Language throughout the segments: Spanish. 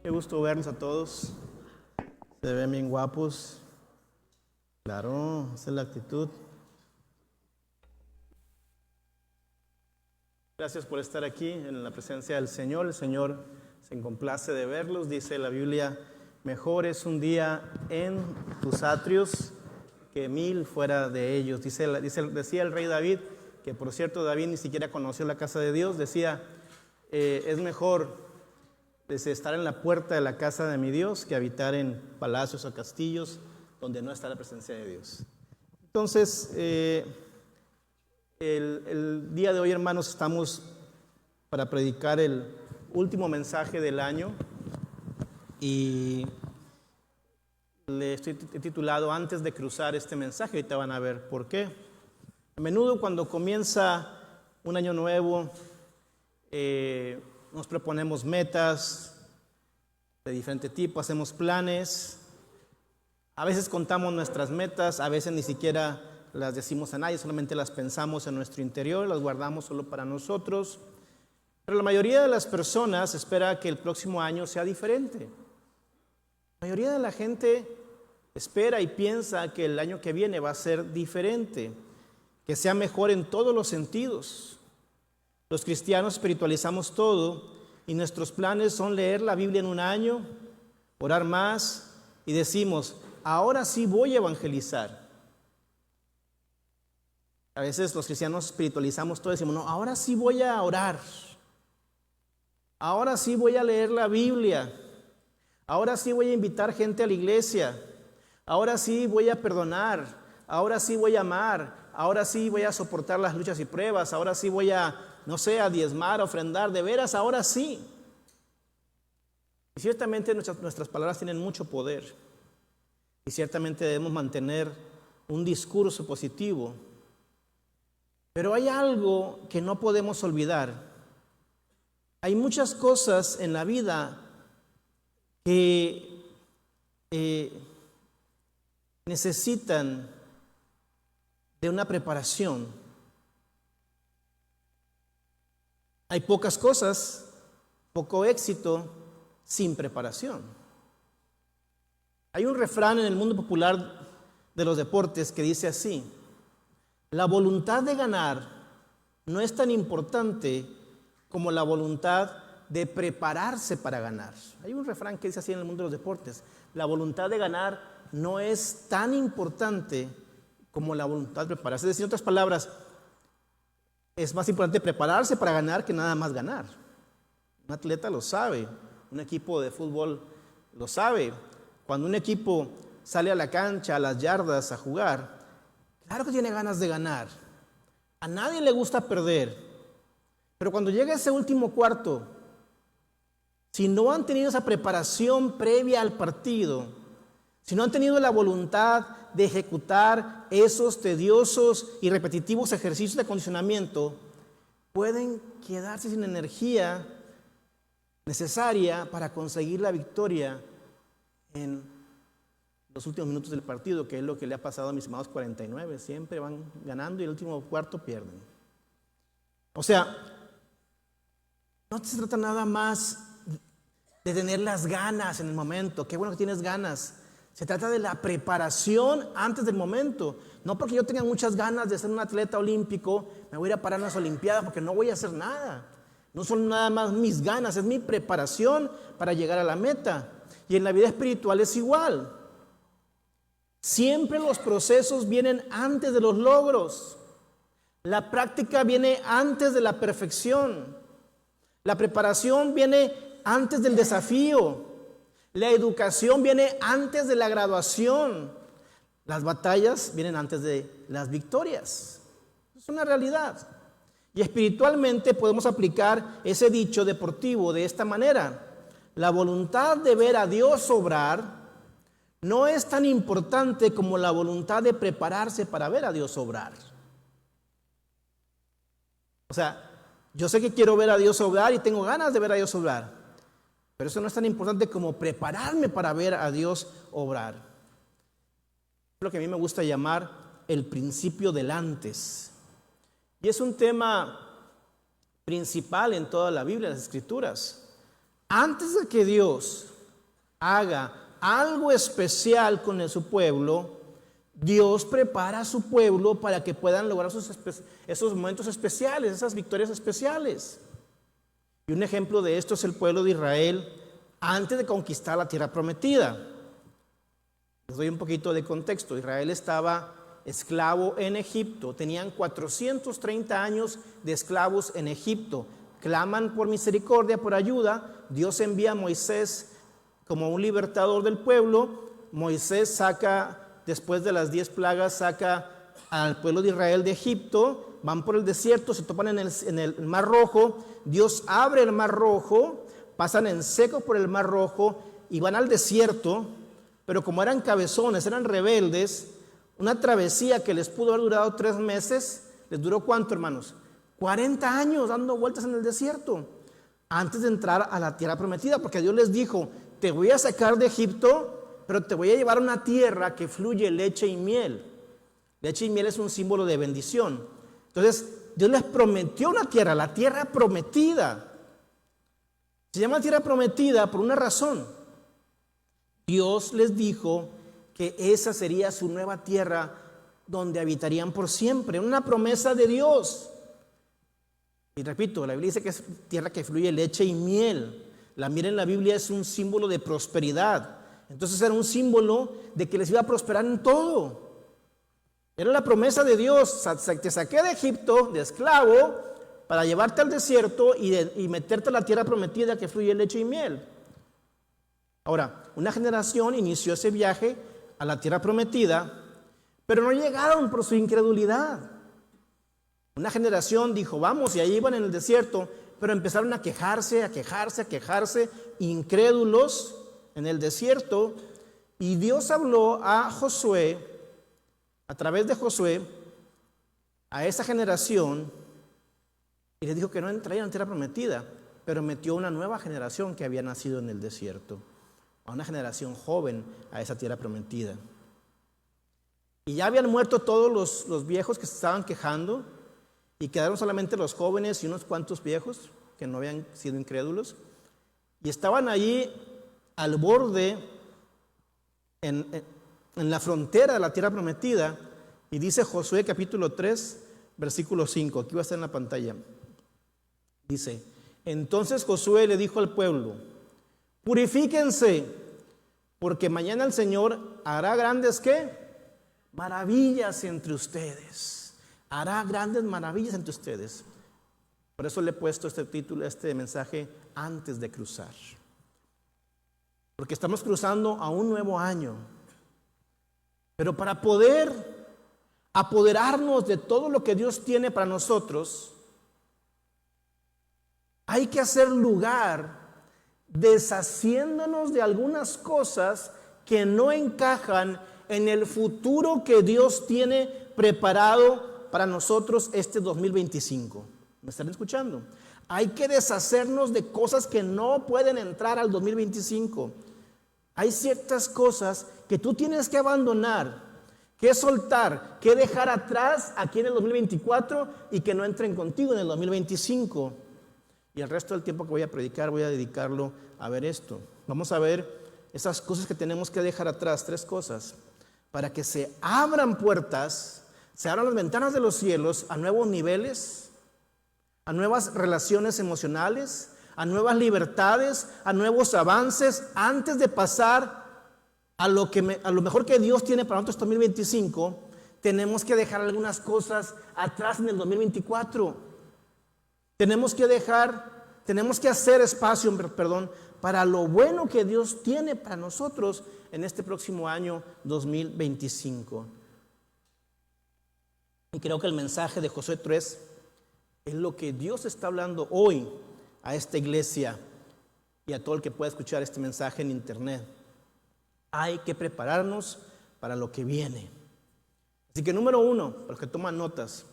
Qué gusto verlos a todos. Se ven bien guapos. Claro, esa es la actitud. Gracias por estar aquí en la presencia del Señor. El Señor se complace de verlos. Dice la Biblia, mejor es un día en tus atrios que 1000 fuera de ellos. Decía el rey David, que por cierto David ni siquiera conoció la casa de Dios, decía, es mejor estar en la puerta de la casa de mi Dios que habitar en palacios o castillos donde no está la presencia de Dios. Entonces, el día de hoy, hermanos, estamos para predicar el último mensaje del año y le estoy titulado Antes de cruzar este mensaje. Ahorita van a ver por qué. A menudo cuando comienza un año nuevo, nos proponemos metas de diferente tipo, hacemos planes. A veces contamos nuestras metas, a veces ni siquiera las decimos a nadie, solamente las pensamos en nuestro interior, las guardamos solo para nosotros. Pero la mayoría de las personas espera que el próximo año sea diferente. La mayoría de la gente espera y piensa que el año que viene va a ser diferente, que sea mejor en todos los sentidos. Los cristianos espiritualizamos todo y nuestros planes son leer la Biblia en un año, orar más y decimos, ahora sí voy a evangelizar. A veces los cristianos espiritualizamos todo y decimos, no, ahora sí voy a orar. Ahora sí voy a leer la Biblia. Ahora sí voy a invitar gente a la iglesia. Ahora sí voy a perdonar. Ahora sí voy a amar. Ahora sí voy a soportar las luchas y pruebas. Ahora sí voy a, a diezmar, a ofrendar. De veras, ahora sí. Y ciertamente nuestras palabras tienen mucho poder. Y ciertamente debemos mantener un discurso positivo. Pero hay algo que no podemos olvidar. Hay muchas cosas en la vida que necesitan de una preparación. Hay pocas cosas, poco éxito sin preparación. Hay un refrán en el mundo popular de los deportes que dice así: la voluntad de ganar no es tan importante como la voluntad de prepararse para ganar. Hay un refrán que dice así en el mundo de los deportes: la voluntad de ganar no es tan importante como la voluntad de prepararse. Es decir, en otras palabras, es más importante prepararse para ganar que nada más ganar. Un atleta lo sabe, un equipo de fútbol lo sabe. Cuando un equipo sale a la cancha, a las yardas, a jugar, claro que tiene ganas de ganar. A nadie le gusta perder. Pero cuando llega ese último cuarto, si no han tenido esa preparación previa al partido, si no han tenido la voluntad de ejecutar esos tediosos y repetitivos ejercicios de acondicionamiento, pueden quedarse sin energía necesaria para conseguir la victoria en los últimos minutos del partido, que es lo que le ha pasado a mis amados 49. Siempre van ganando y el último cuarto pierden. O sea, no se trata nada más de tener las ganas en el momento. Qué bueno que tienes ganas. Se trata de la preparación antes del momento. No porque yo tenga muchas ganas de ser un atleta olímpico, me voy a ir a parar en las Olimpiadas porque no voy a hacer nada. No son nada más mis ganas, es mi preparación para llegar a la meta. Y en la vida espiritual es igual. Siempre los procesos vienen antes de los logros. La práctica viene antes de la perfección. La preparación viene antes del desafío. La educación viene antes de la graduación. Las batallas vienen antes de las victorias. Es una realidad. Y espiritualmente podemos aplicar ese dicho deportivo de esta manera: la voluntad de ver a Dios obrar no es tan importante como la voluntad de prepararse para ver a Dios obrar. O sea, yo sé que quiero ver a Dios obrar y tengo ganas de ver a Dios obrar, pero eso no es tan importante como prepararme para ver a Dios obrar. Es lo que a mí me gusta llamar el principio del antes. Y es un tema principal en toda la Biblia, en las Escrituras. Antes de que Dios haga algo especial con su pueblo, Dios prepara a su pueblo para que puedan lograr esos momentos especiales, esas victorias especiales. Y un ejemplo de esto es el pueblo de Israel antes de conquistar la tierra prometida. Les doy un poquito de contexto. Israel estaba esclavo en Egipto. Tenían 430 años de esclavos en Egipto. Claman por misericordia, por ayuda. Dios envía a Moisés como un libertador del pueblo. Moisés saca, después de las 10 plagas, saca al pueblo de Israel de Egipto. Van por el desierto, se topan en el Mar Rojo. Dios abre el Mar Rojo, pasan en seco por el Mar Rojo y van al desierto. Pero como eran cabezones, eran rebeldes, una travesía que les pudo haber durado 3 meses, ¿les duró cuánto, hermanos? 40 años dando vueltas en el desierto, antes de entrar a la tierra prometida, porque Dios les dijo: te voy a sacar de Egipto, pero te voy a llevar a una tierra que fluye leche y miel. Leche y miel es un símbolo de bendición. Entonces, Dios les prometió una tierra, la tierra prometida. Se llama tierra prometida por una razón. Dios les dijo que esa sería su nueva tierra donde habitarían por siempre, una promesa de Dios. Y repito, la Biblia dice que es tierra que fluye leche y miel. La miel en la Biblia es un símbolo de prosperidad. Entonces era un símbolo de que les iba a prosperar en todo. Era la promesa de Dios: te saqué de Egipto, de esclavo, para llevarte al desierto y meterte a la tierra prometida que fluye leche y miel. Ahora, una generación inició ese viaje a la tierra prometida, pero no llegaron por su incredulidad. Una generación dijo: vamos, y ahí iban en el desierto, pero empezaron a quejarse, incrédulos en el desierto. Y Dios habló a Josué, a través de Josué, a esa generación, y les dijo que no entrarían en tierra prometida, pero metió una nueva generación que había nacido en el desierto, a una generación joven a esa tierra prometida. Y ya habían muerto todos los viejos que se estaban quejando, y quedaron solamente los jóvenes y unos cuantos viejos que no habían sido incrédulos, y estaban allí al borde, en la frontera de la tierra prometida. Y dice Josué capítulo 3, versículo 5, aquí va a estar en la pantalla. Dice: entonces Josué le dijo al pueblo: purifíquense, porque mañana el Señor hará grandes, ¿qué? Maravillas entre ustedes. Hará grandes maravillas entre ustedes. Por eso le he puesto este título, este mensaje: antes de cruzar. Porque estamos cruzando a un nuevo año. Pero para poder apoderarnos de todo lo que Dios tiene para nosotros, hay que hacer lugar, deshaciéndonos de algunas cosas que no encajan en el futuro que Dios tiene preparado para nosotros este 2025. ¿Me están escuchando? Hay que deshacernos de cosas que no pueden entrar al 2025. Hay ciertas cosas que tú tienes que abandonar, que soltar, que dejar atrás aquí en el 2024 y que no entren contigo en el 2025. Y el resto del tiempo que voy a predicar voy a dedicarlo a ver esto. Vamos a ver esas cosas que tenemos que dejar atrás, 3 cosas, para que se abran puertas, se abran las ventanas de los cielos a nuevos niveles, a nuevas relaciones emocionales, a nuevas libertades, a nuevos avances, antes de pasar a lo mejor que Dios tiene para nosotros 2025. Tenemos que dejar algunas cosas atrás en el 2024. Tenemos que hacer espacio, para lo bueno que Dios tiene para nosotros en este próximo año 2025. Y creo que el mensaje de Josué 3 es lo que Dios está hablando hoy a esta iglesia y a todo el que pueda escuchar este mensaje en internet. Hay que prepararnos para lo que viene. Así que número 1, para los que toman notas,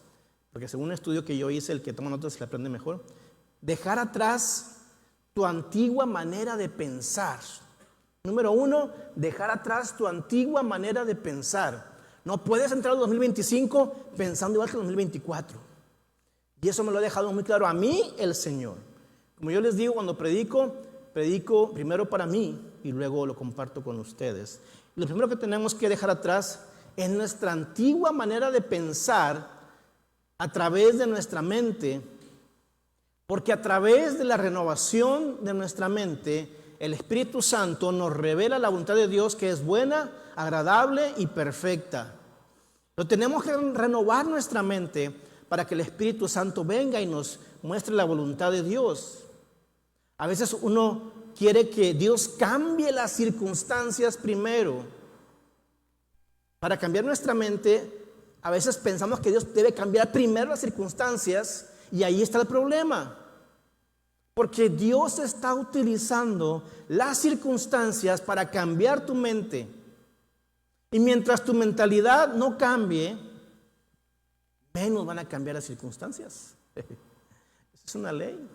porque según un estudio que yo hice, el que toma notas se le aprende mejor: dejar atrás tu antigua manera de pensar. Número 1, dejar atrás tu antigua manera de pensar. No puedes entrar al 2025 pensando igual que el 2024. Y eso me lo ha dejado muy claro a mí el Señor. Como yo les digo, cuando predico primero para mí, y luego lo comparto con ustedes. Lo primero que tenemos que dejar atrás es nuestra antigua manera de pensar a través de nuestra mente, porque a través de la renovación de nuestra mente, el Espíritu Santo nos revela la voluntad de Dios, que es buena, agradable y perfecta. Pero tenemos que renovar nuestra mente para que el Espíritu Santo venga y nos muestre la voluntad de Dios. A veces uno quiere que Dios cambie las circunstancias primero. Para cambiar nuestra mente, a veces pensamos que Dios debe cambiar primero las circunstancias, y ahí está el problema. Porque Dios está utilizando las circunstancias para cambiar tu mente. Y mientras tu mentalidad no cambie, menos van a cambiar las circunstancias. Esa es una ley.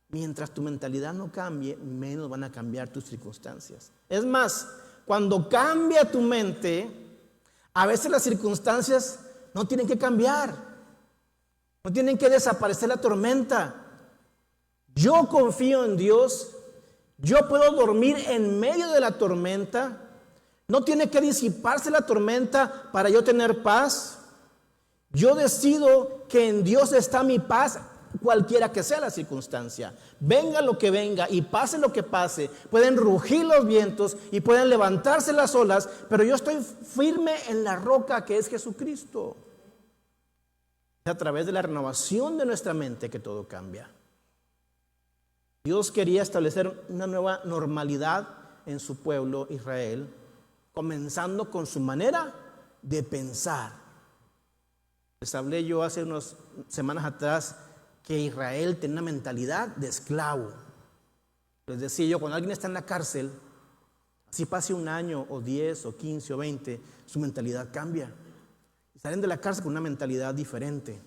Mientras tu mentalidad no cambie, menos van a cambiar tus circunstancias. Es más, cuando cambia tu mente, a veces las circunstancias no tienen que cambiar. No tienen que desaparecer la tormenta. Yo confío en Dios. Yo puedo dormir en medio de la tormenta. No tiene que disiparse la tormenta para yo tener paz. Yo decido que en Dios está mi paz, cualquiera que sea la circunstancia. Venga lo que venga y pase lo que pase. Pueden rugir los vientos y pueden levantarse las olas, pero yo estoy firme en la roca que es Jesucristo. Es a través de la renovación de nuestra mente que todo cambia. Dios quería establecer una nueva normalidad en su pueblo Israel, comenzando con su manera de pensar. Les hablé yo hace unas semanas atrás que Israel tenía una mentalidad de esclavo. Les decía yo, cuando alguien está en la cárcel, si pase un año o 10 o 15 o 20, su mentalidad cambia. Y salen de la cárcel con una mentalidad diferente,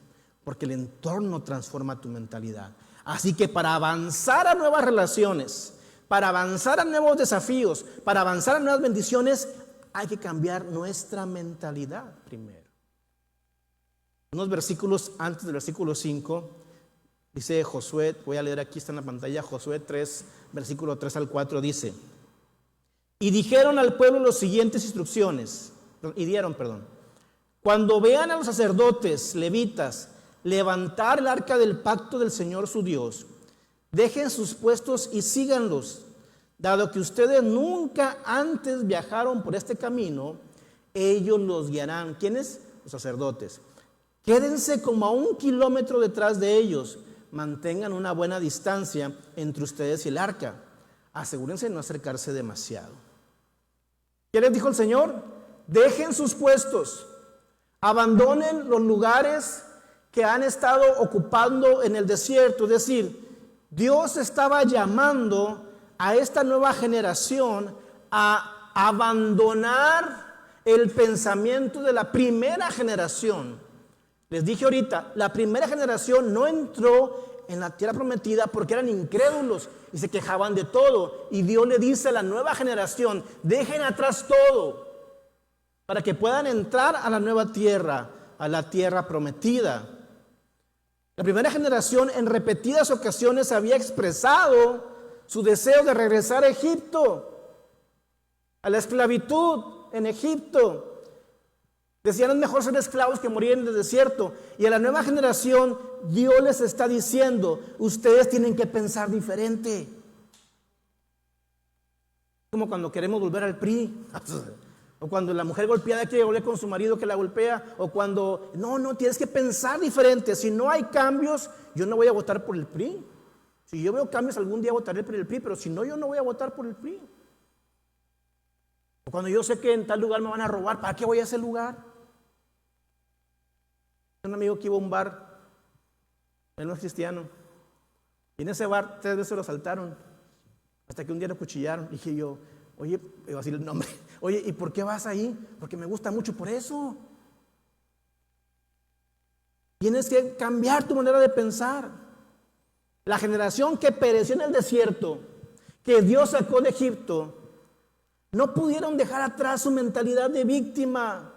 porque el entorno transforma tu mentalidad. Así que para avanzar a nuevas relaciones, para avanzar a nuevos desafíos, para avanzar a nuevas bendiciones, hay que cambiar nuestra mentalidad primero. Unos versículos antes del versículo 5, dice Josué, voy a leer aquí, está en la pantalla, Josué 3, versículo 3 al 4, dice: y dijeron al pueblo las siguientes instrucciones, cuando vean a los sacerdotes levitas levantar el arca del pacto del Señor su Dios, dejen sus puestos y síganlos, dado que ustedes nunca antes viajaron por este camino, ellos los guiarán. ¿Quiénes? Los sacerdotes. Quédense como a 1 kilómetro detrás de ellos, mantengan una buena distancia entre ustedes y el arca, asegúrense de no acercarse demasiado. ¿Qué les dijo el Señor? Dejen sus puestos, abandonen los lugares que han estado ocupando en el desierto. Es decir, Dios estaba llamando a esta nueva generación a abandonar el pensamiento de la primera generación. Les dije ahorita, la primera generación no entró en la tierra prometida porque eran incrédulos y se quejaban de todo. Y Dios le dice a la nueva generación, dejen atrás todo para que puedan entrar a la nueva tierra, a la tierra prometida. La primera generación en repetidas ocasiones había expresado su deseo de regresar a Egipto, a la esclavitud en Egipto. Decían, es mejor ser esclavos que morir en el desierto. Y a la nueva generación Dios les está diciendo, ustedes tienen que pensar diferente. Como cuando queremos volver al PRI. O cuando la mujer golpeada quiere volver con su marido que la golpea. O cuando, no, tienes que pensar diferente. Si no hay cambios, yo no voy a votar por el PRI. Si yo veo cambios, algún día votaré por el PRI. Pero si no, yo no voy a votar por el PRI. O cuando yo sé que en tal lugar me van a robar, ¿para qué voy a ese lugar? Un amigo que iba a un bar, él no es cristiano. Y en ese bar 3 veces lo asaltaron. Hasta que un día lo cuchillaron. Dije yo, oye, iba a decir el nombre. Oye, ¿y por qué vas ahí? Porque me gusta mucho por eso. Tienes que cambiar tu manera de pensar. La generación que pereció en el desierto, que Dios sacó de Egipto, no pudieron dejar atrás su mentalidad de víctima.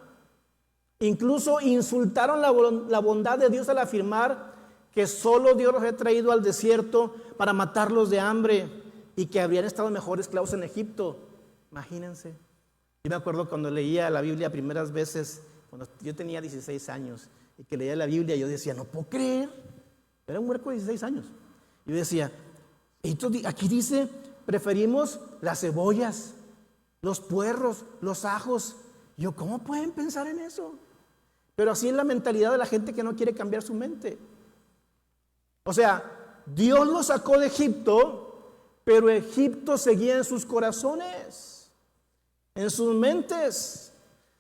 Incluso insultaron la bondad de Dios al afirmar que solo Dios los había traído al desierto para matarlos de hambre. y que habrían estado mejor esclavos en Egipto. Imagínense. Yo me acuerdo cuando leía la Biblia primeras veces, cuando yo tenía 16 años, y que leía la Biblia, yo decía, no puedo creer. Era un huerco de 16 años. Yo decía, aquí dice, preferimos las cebollas, los puerros, los ajos. Yo, ¿cómo pueden pensar en eso? Pero así es la mentalidad de la gente que no quiere cambiar su mente. O sea, Dios los sacó de Egipto, pero Egipto seguía en sus corazones, en sus mentes.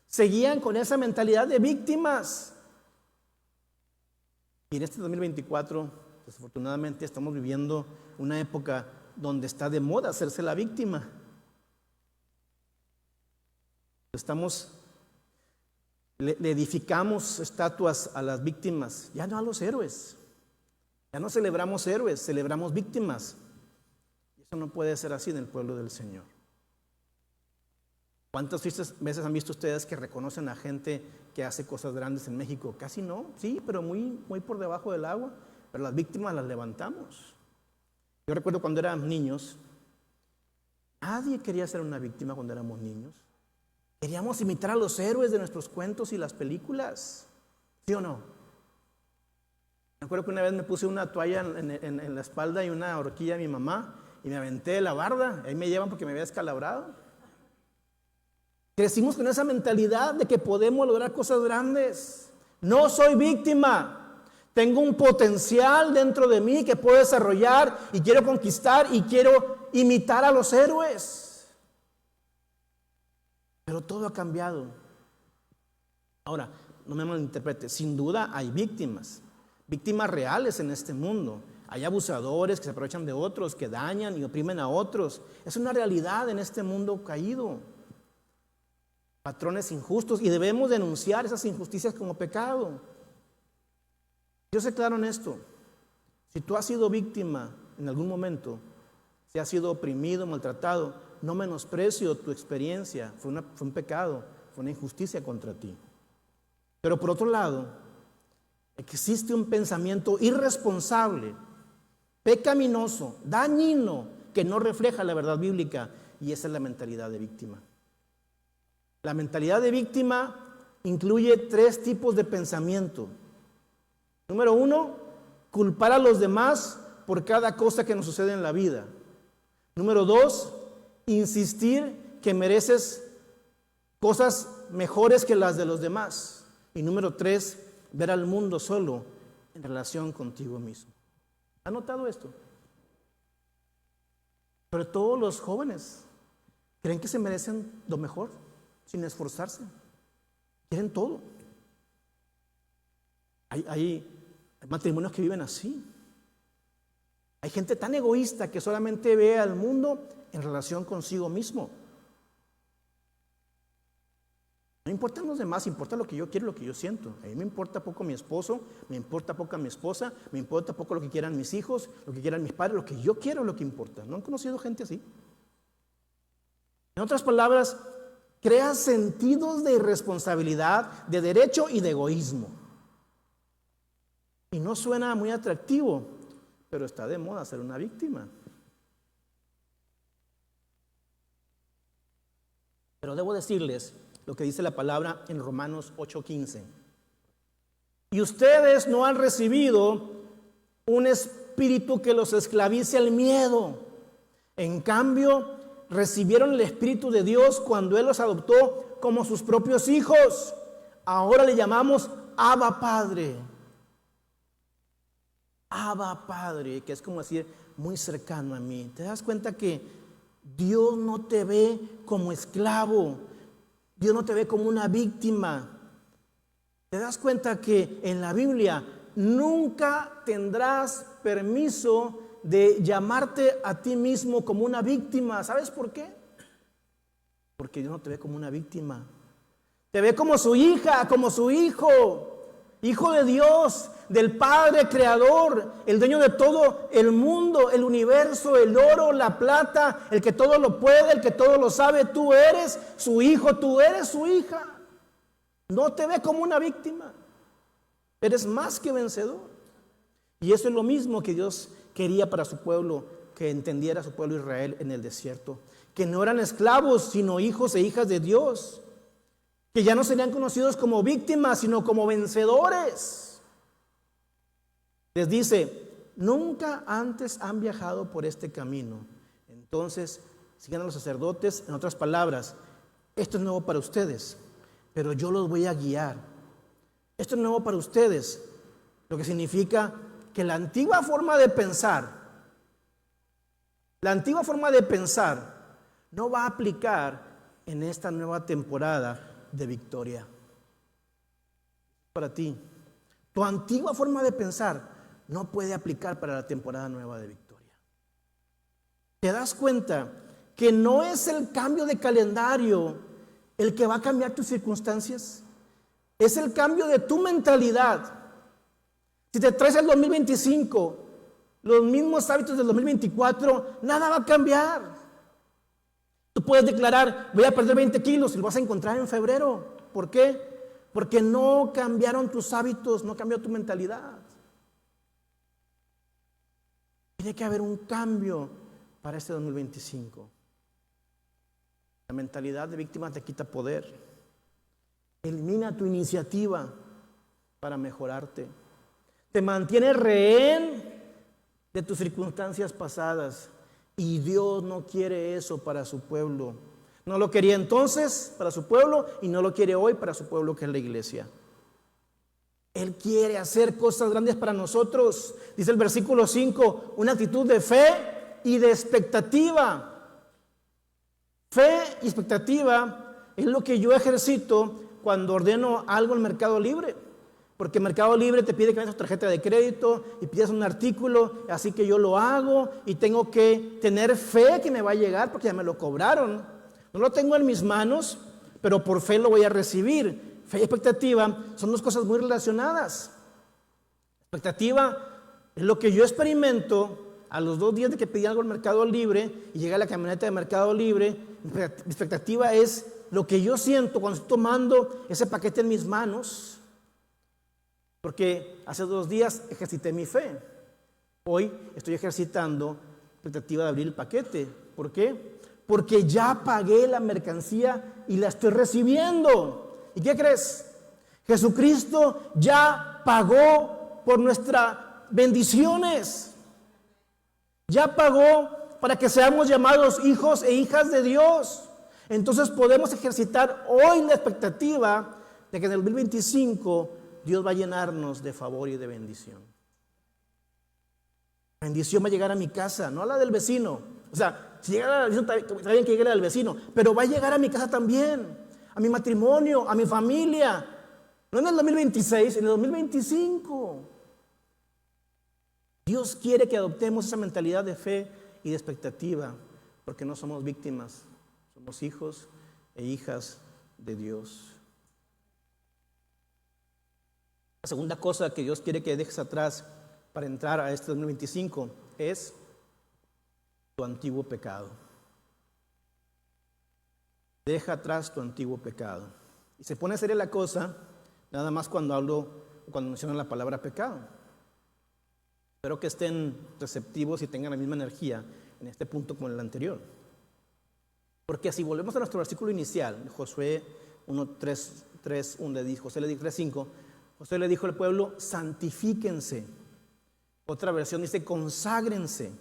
Seguían con esa mentalidad de víctimas. Y en este 2024, desafortunadamente, estamos viviendo una época donde está de moda hacerse la víctima. Le edificamos estatuas a las víctimas, ya no a los héroes. Ya no celebramos héroes, celebramos víctimas. Eso no puede ser así en el pueblo del Señor. ¿Cuántas veces han visto ustedes que reconocen a gente que hace cosas grandes en México? Casi no, sí, pero muy, muy por debajo del agua. Pero las víctimas las levantamos. Yo recuerdo cuando éramos niños, nadie quería ser una víctima cuando éramos niños. Queríamos imitar a los héroes de nuestros cuentos y las películas. ¿Sí o no? Me acuerdo que una vez me puse una toalla en la espalda y una horquilla a mi mamá y me aventé de la barda. Ahí me llevan porque me había descalabrado. Crecimos con esa mentalidad de que podemos lograr cosas grandes. No soy víctima. Tengo un potencial dentro de mí que puedo desarrollar y quiero conquistar y quiero imitar a los héroes. Pero todo ha cambiado. Ahora, no me malinterprete, sin duda hay víctimas reales en este mundo. Hay abusadores que se aprovechan de otros, que dañan y oprimen a otros. Es una realidad en este mundo caído. Patrones injustos, y debemos denunciar esas injusticias como pecado. Yo sé claro en esto: si tú has sido víctima en algún momento, si has sido oprimido, maltratado, no menosprecio tu experiencia. Fue un pecado, fue una injusticia contra ti. Pero por otro lado, existe un pensamiento irresponsable, pecaminoso, dañino, que no refleja la verdad bíblica, y esa es la mentalidad de víctima. La mentalidad de víctima incluye 3 tipos de pensamiento. Número 1, culpar a los demás por cada cosa que nos sucede en la vida. Número 2, insistir que mereces cosas mejores que las de los demás. Y número 3, ver al mundo solo en relación contigo mismo. ¿Ha notado esto? Pero todos los jóvenes creen que se merecen lo mejor sin esforzarse. Quieren todo. Hay matrimonios que viven así. Hay gente tan egoísta que solamente ve al mundo en relación consigo mismo. No importan los demás, importa lo que yo quiero, lo que yo siento. A mí me importa poco mi esposo, me importa poco a mi esposa, me importa poco lo que quieran mis hijos, lo que quieran mis padres, lo que yo quiero es lo que importa. ¿No han conocido gente así? En otras palabras, crea sentidos de irresponsabilidad, de derecho y de egoísmo. Y no suena muy atractivo, pero está de moda ser una víctima. Pero debo decirles lo que dice la palabra en Romanos 8:15. Y ustedes no han recibido un espíritu que los esclavice al miedo. En cambio, recibieron el Espíritu de Dios cuando Él los adoptó como sus propios hijos. Ahora le llamamos Abba Padre. Abba Padre, que es como decir muy cercano a mí. ¿Te das cuenta que Dios no te ve como esclavo? Dios no te ve como una víctima. ¿Te das cuenta que en la Biblia nunca tendrás permiso de llamarte a ti mismo como una víctima? ¿Sabes por qué? Porque Dios no te ve como una víctima. Te ve como su hija, como su hijo. Hijo de Dios, del Padre Creador, el dueño de todo el mundo, el universo, el oro, la plata, el que todo lo puede, el que todo lo sabe. Tú eres su hijo, tú eres su hija. No te ve como una víctima. Eres más que vencedor. Y eso es lo mismo que Dios quería para su pueblo, que entendiera a su pueblo Israel en el desierto, que no eran esclavos, sino hijos e hijas de Dios, que ya no serían conocidos como víctimas, sino como vencedores. Les dice, nunca antes han viajado por este camino. Entonces, sigan a los sacerdotes. En otras palabras, esto es nuevo para ustedes, pero yo los voy a guiar. Esto es nuevo para ustedes, lo que significa que la antigua forma de pensar no va a aplicar en esta nueva temporada de Victoria. Para ti, tu antigua forma de pensar no puede aplicar para la temporada nueva de Victoria. ¿Te das cuenta que no es el cambio de calendario el que va a cambiar tus circunstancias? Es el cambio de tu mentalidad. Si te traes el 2025, los mismos hábitos del 2024, nada va a cambiar. Tú puedes declarar, voy a perder 20 kilos y lo vas a encontrar en febrero. ¿Por qué? Porque no cambiaron tus hábitos, no cambió tu mentalidad. Tiene que haber un cambio para este 2025. La mentalidad de víctima te quita poder. Elimina tu iniciativa para mejorarte. Te mantiene rehén de tus circunstancias pasadas. Y Dios no quiere eso para su pueblo. No lo quería entonces para su pueblo y no lo quiere hoy para su pueblo, que es la iglesia. Él quiere hacer cosas grandes para nosotros. Dice el versículo 5, una actitud de fe y de expectativa. Fe y expectativa es lo que yo ejercito cuando ordeno algo en Mercado Libre. Porque Mercado Libre te pide que metas tu tarjeta de crédito y pidas un artículo, así que yo lo hago y tengo que tener fe que me va a llegar porque ya me lo cobraron. No lo tengo en mis manos, pero por fe lo voy a recibir. Fe y expectativa son dos cosas muy relacionadas. Expectativa es lo que yo experimento a los 2 días de que pedí algo en Mercado Libre y llega la camioneta de Mercado Libre. Mi expectativa es lo que yo siento cuando estoy tomando ese paquete en mis manos. Porque hace 2 días ejercité mi fe. Hoy estoy ejercitando la expectativa de abrir el paquete. ¿Por qué? Porque ya pagué la mercancía y la estoy recibiendo. ¿Y qué crees? Jesucristo ya pagó por nuestras bendiciones. Ya pagó para que seamos llamados hijos e hijas de Dios. Entonces podemos ejercitar hoy la expectativa de que en el 2025 Dios va a llenarnos de favor y de bendición. La bendición va a llegar a mi casa, no a la del vecino. O sea, si llega a la del vecino, está bien que llegue a la del vecino, pero va a llegar a mi casa también, a mi matrimonio, a mi familia. No en el 2026, en el 2025. Dios quiere que adoptemos esa mentalidad de fe y de expectativa, porque no somos víctimas, somos hijos e hijas de Dios. La segunda cosa que Dios quiere que dejes atrás para entrar a este 2025 es tu antiguo pecado. Deja atrás tu antiguo pecado. Y se pone seria la cosa nada más cuando menciono la palabra pecado. Espero que estén receptivos y tengan la misma energía en este punto como en el anterior. Porque si volvemos a nuestro versículo inicial, Josué 1:3, donde dijo, José le dijo 3:5, José le dijo al pueblo, santifíquense. Otra versión dice, conságrense.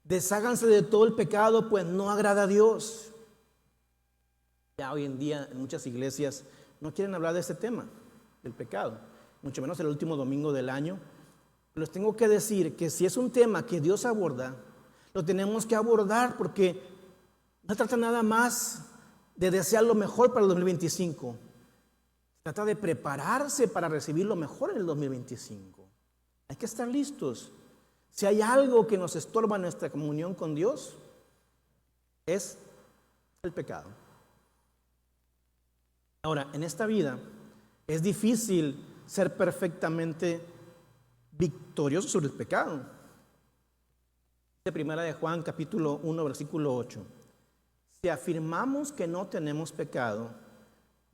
Desháganse de todo el pecado, pues no agrada a Dios. Ya hoy en día en muchas iglesias no quieren hablar de este tema, del pecado, mucho menos el último domingo del año. Pero les tengo que decir que si es un tema que Dios aborda, lo tenemos que abordar porque no trata nada más de desear lo mejor para el 2025. Trata de prepararse para recibir lo mejor en el 2025. Hay que estar listos. Si hay algo que nos estorba nuestra comunión con Dios, es el pecado. Ahora, en esta vida es difícil ser perfectamente victorioso sobre el pecado. De Primera de Juan, capítulo 1, versículo 8. Si afirmamos que no tenemos pecado,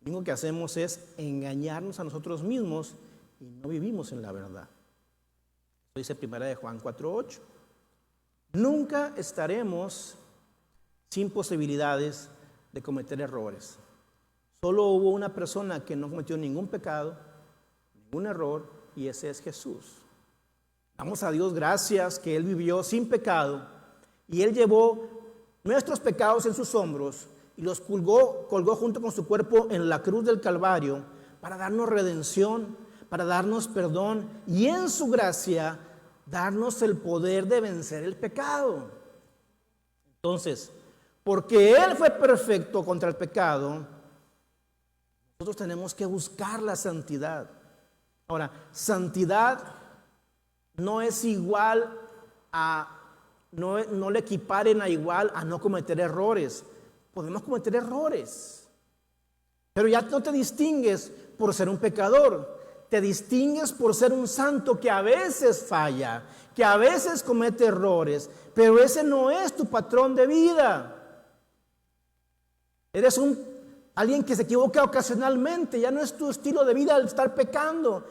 lo único que hacemos es engañarnos a nosotros mismos y no vivimos en la verdad. Eso dice Primera de Juan 4:8. nunca estaremos sin posibilidades de cometer errores. Solo hubo una persona que no cometió ningún pecado, ningún error, y ese es Jesús. Damos a Dios gracias que Él vivió sin pecado y Él llevó nuestros pecados en sus hombros y los colgó junto con su cuerpo en la cruz del Calvario para darnos redención, para darnos perdón y en su gracia darnos el poder de vencer el pecado. Entonces, porque Él fue perfecto contra el pecado, nosotros tenemos que buscar la santidad. Ahora, santidad no es igual a, no le equiparen a igual a no cometer errores. Podemos cometer errores, pero ya no te distingues por ser un pecador. Te distingues por ser un santo que a veces falla, que a veces comete errores, pero ese no es tu patrón de vida. Eres alguien que se equivoca ocasionalmente, ya no es tu estilo de vida el estar pecando.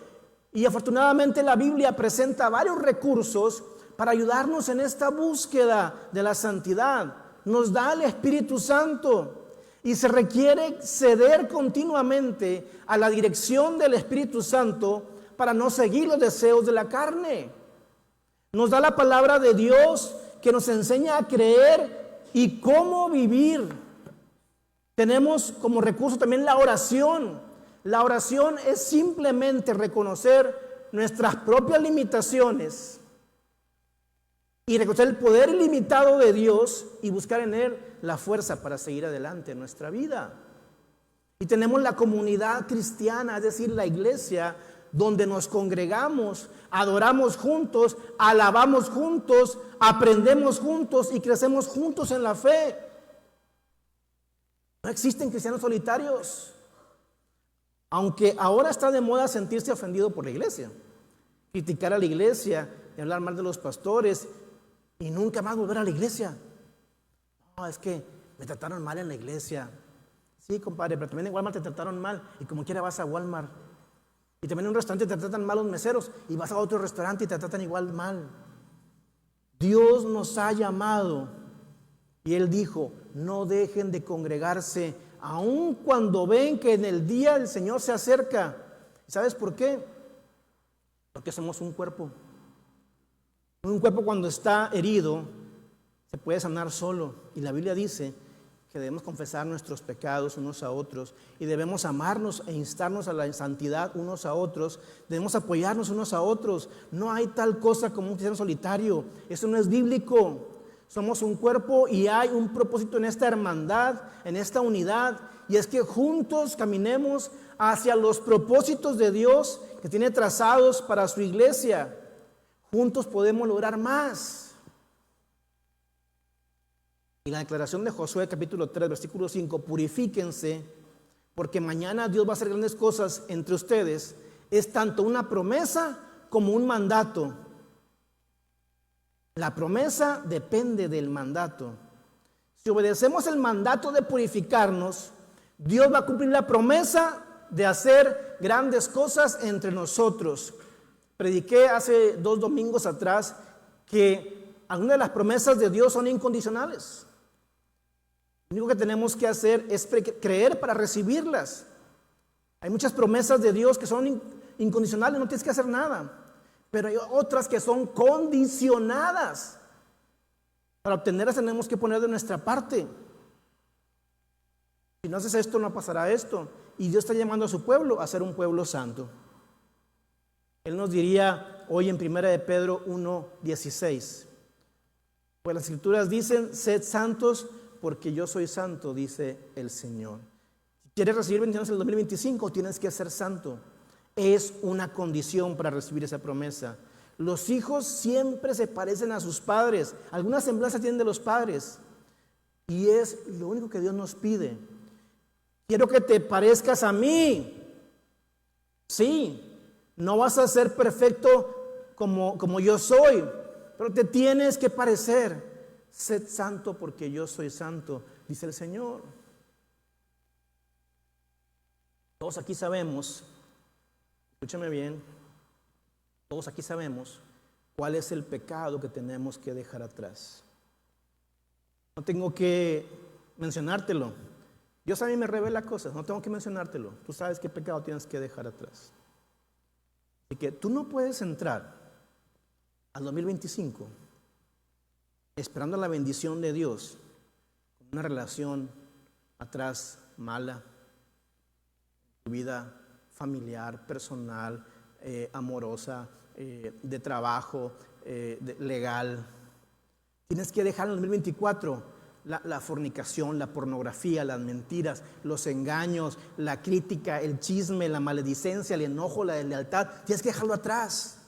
Y afortunadamente la Biblia presenta varios recursos para ayudarnos en esta búsqueda de la santidad. Nos da el Espíritu Santo. Y se requiere ceder continuamente a la dirección del Espíritu Santo para no seguir los deseos de la carne. Nos da la palabra de Dios que nos enseña a creer y cómo vivir. Tenemos como recurso también la oración. La oración es simplemente reconocer nuestras propias limitaciones y reconocer el poder ilimitado de Dios y buscar en Él la fuerza para seguir adelante en nuestra vida. Y tenemos la comunidad cristiana, es decir, la iglesia, donde nos congregamos, adoramos juntos, alabamos juntos, aprendemos juntos y crecemos juntos en la fe. No existen cristianos solitarios, aunque ahora está de moda sentirse ofendido por la iglesia, criticar a la iglesia y hablar mal de los pastores y nunca más volver a la iglesia. No, es que me trataron mal en la iglesia. Sí, compadre, pero también en Walmart te trataron mal y como quiera vas a Walmart. Y también en un restaurante te tratan mal los meseros y vas a otro restaurante y te tratan igual mal. Dios nos ha llamado y Él dijo, no dejen de congregarse aun cuando ven que en el día del Señor se acerca. ¿Sabes por qué? Porque somos un cuerpo. Un cuerpo cuando está herido se puede sanar solo. Y la Biblia dice que debemos confesar nuestros pecados unos a otros y debemos amarnos e instarnos a la santidad unos a otros. Debemos apoyarnos unos a otros. No hay tal cosa como un cristiano solitario. Eso no es bíblico. Somos un cuerpo y hay un propósito en esta hermandad, en esta unidad, y es que juntos caminemos hacia los propósitos de Dios que tiene trazados para su iglesia. Juntos podemos lograr más. Y la declaración de Josué capítulo 3 versículo 5, purifíquense porque mañana Dios va a hacer grandes cosas entre ustedes, es tanto una promesa como un mandato. La promesa depende del mandato. Si obedecemos el mandato de purificarnos, Dios va a cumplir la promesa de hacer grandes cosas entre nosotros. Prediqué hace 2 domingos atrás que algunas de las promesas de Dios son incondicionales. Lo único que tenemos que hacer es creer para recibirlas. Hay muchas promesas de Dios que son incondicionales, no tienes que hacer nada. Pero hay otras que son condicionadas. Para obtenerlas tenemos que poner de nuestra parte. Si no haces esto, no pasará esto. Y Dios está llamando a su pueblo a ser un pueblo santo. Él nos diría hoy en 1 de Pedro 1:16. Pues las escrituras dicen, sed santos porque yo soy santo, dice el Señor. Si quieres recibir bendiciones en el 2025, tienes que ser santo. Es una condición para recibir esa promesa. Los hijos siempre se parecen a sus padres. Algunas semblanzas tienen de los padres. Y es lo único que Dios nos pide. Quiero que te parezcas a mí. Sí, no vas a ser perfecto como yo soy, pero te tienes que parecer. Sed santo porque yo soy santo, dice el Señor. Todos aquí sabemos, escúchame bien, todos aquí sabemos ¿Cuál es el pecado que tenemos que dejar atrás? No tengo que mencionártelo. Dios a mí me revela cosas, no tengo que mencionártelo. Tú sabes qué pecado tienes que dejar atrás. Así que tú no puedes entrar al 2025 esperando la bendición de Dios con una relación atrás mala, tu vida familiar, personal, amorosa, de trabajo, legal. Tienes que dejar en el 2024 la fornicación, la pornografía, las mentiras, los engaños, la crítica, el chisme, la maledicencia, el enojo, la deslealtad. Tienes que dejarlo atrás.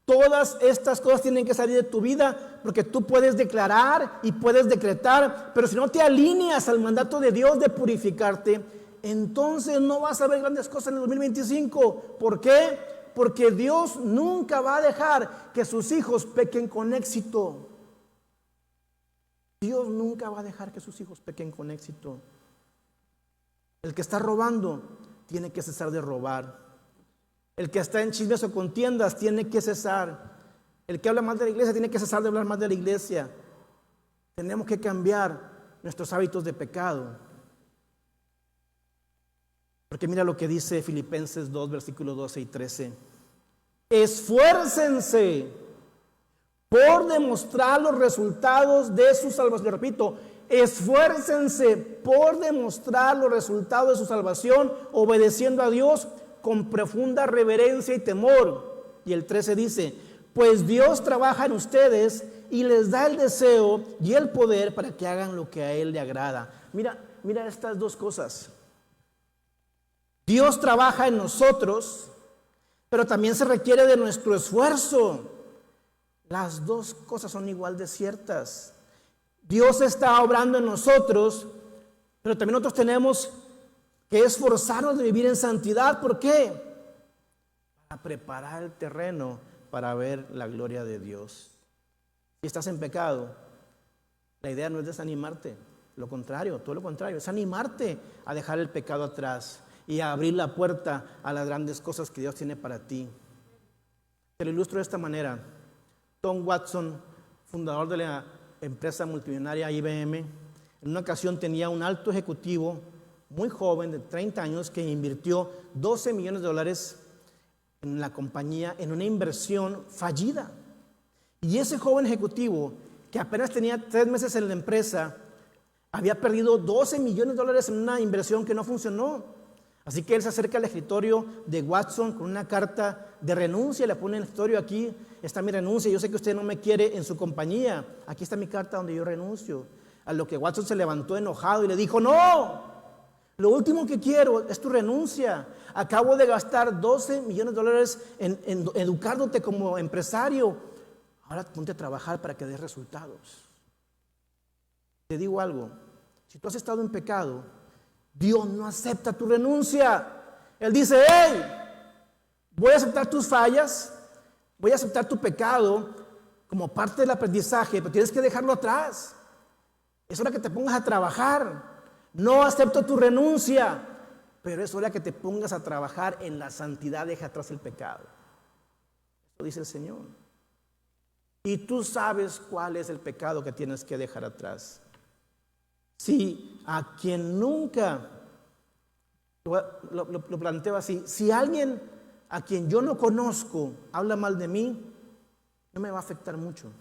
Todas estas cosas tienen que salir de tu vida, porque tú puedes declarar y puedes decretar, pero si no te alineas al mandato de Dios de purificarte, entonces no vas a ver grandes cosas en el 2025. ¿Por qué? Porque Dios nunca va a dejar que sus hijos pequen con éxito. Dios nunca va a dejar que sus hijos pequen con éxito. El que está robando tiene que cesar de robar. El que está en chismes o contiendas tiene que cesar. El que habla mal de la iglesia tiene que cesar de hablar mal de la iglesia. Tenemos que cambiar nuestros hábitos de pecado. Porque mira lo que dice Filipenses 2, versículos 12 y 13. Esfuércense por demostrar los resultados de su salvación. Le repito, esfuércense por demostrar los resultados de su salvación, obedeciendo a Dios con profunda reverencia y temor. Y el 13 dice, pues Dios trabaja en ustedes y les da el deseo y el poder para que hagan lo que a Él le agrada. Mira estas dos cosas. Dios trabaja en nosotros, pero también se requiere de nuestro esfuerzo. Las dos cosas son igual de ciertas. Dios está obrando en nosotros, pero también nosotros tenemos que esforzarnos de vivir en santidad. ¿Por qué? Para preparar el terreno para ver la gloria de Dios. Si estás en pecado, la idea no es desanimarte, lo contrario, todo lo contrario, es animarte a dejar el pecado atrás y a abrir la puerta a las grandes cosas que Dios tiene para ti. Te lo ilustro de esta manera. Tom Watson, fundador de la empresa multimillonaria IBM, en una ocasión tenía un alto ejecutivo muy joven de 30 años que invirtió $12 millones en la compañía en una inversión fallida. Y ese joven ejecutivo, que apenas tenía 3 meses en la empresa, había perdido $12 millones en una inversión que no funcionó. Así que él se acerca al escritorio de Watson con una carta de renuncia, le pone en el escritorio: aquí está mi renuncia, yo sé que usted no me quiere en su compañía, aquí está mi carta donde yo renuncio. A lo que Watson se levantó enojado y le dijo: no, lo último que quiero es tu renuncia. Acabo de gastar $12 millones en educándote como empresario. Ahora ponte a trabajar para que des resultados. Te digo algo, si tú has estado en pecado, Dios no acepta tu renuncia. Él dice: hey, voy a aceptar tus fallas, voy a aceptar tu pecado como parte del aprendizaje, pero tienes que dejarlo atrás. Es hora que te pongas a trabajar. No acepto tu renuncia, pero es hora que te pongas a trabajar en la santidad. Deja atrás el pecado. Eso dice el Señor. Y tú sabes cuál es el pecado que tienes que dejar atrás. Si a quien nunca, lo planteo así, si alguien a quien yo no conozco habla mal de mí, no me va a afectar mucho,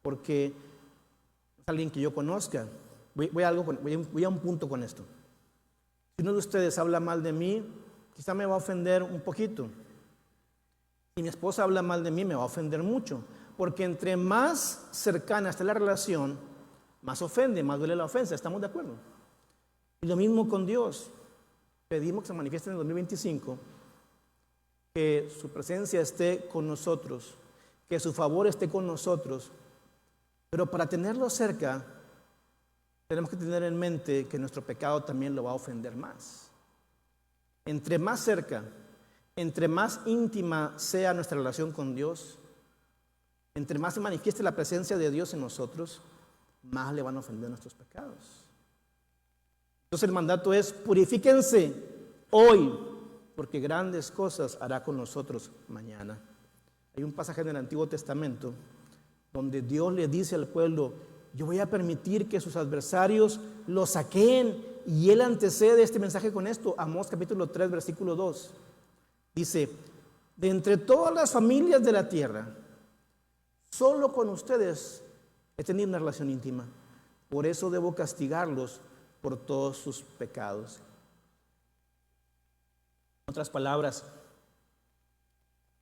porque es alguien que yo conozca. Voy a un punto con esto. Si uno de ustedes habla mal de mí, quizá me va a ofender un poquito. Si mi esposa habla mal de mí, me va a ofender mucho, porque entre más cercana esté la relación, más ofende, más duele la ofensa. ¿Estamos de acuerdo? Y lo mismo con Dios. Pedimos que se manifieste en el 2025, que su presencia esté con nosotros, que su favor esté con nosotros. Pero para tenerlo cerca, tenemos que tener en mente que nuestro pecado también lo va a ofender más. Entre más cerca, entre más íntima sea nuestra relación con Dios, entre más se manifieste la presencia de Dios en nosotros, más le van a ofender nuestros pecados. Entonces el mandato es: purifíquense hoy, porque grandes cosas hará con nosotros mañana. Hay un pasaje en el Antiguo Testamento donde Dios le dice al pueblo: yo voy a permitir que sus adversarios lo saqueen. Y él antecede este mensaje con esto. Amós capítulo 3, versículo 2. Dice: de entre todas las familias de la tierra, solo con ustedes he tenido una relación íntima. Por eso debo castigarlos por todos sus pecados. En otras palabras,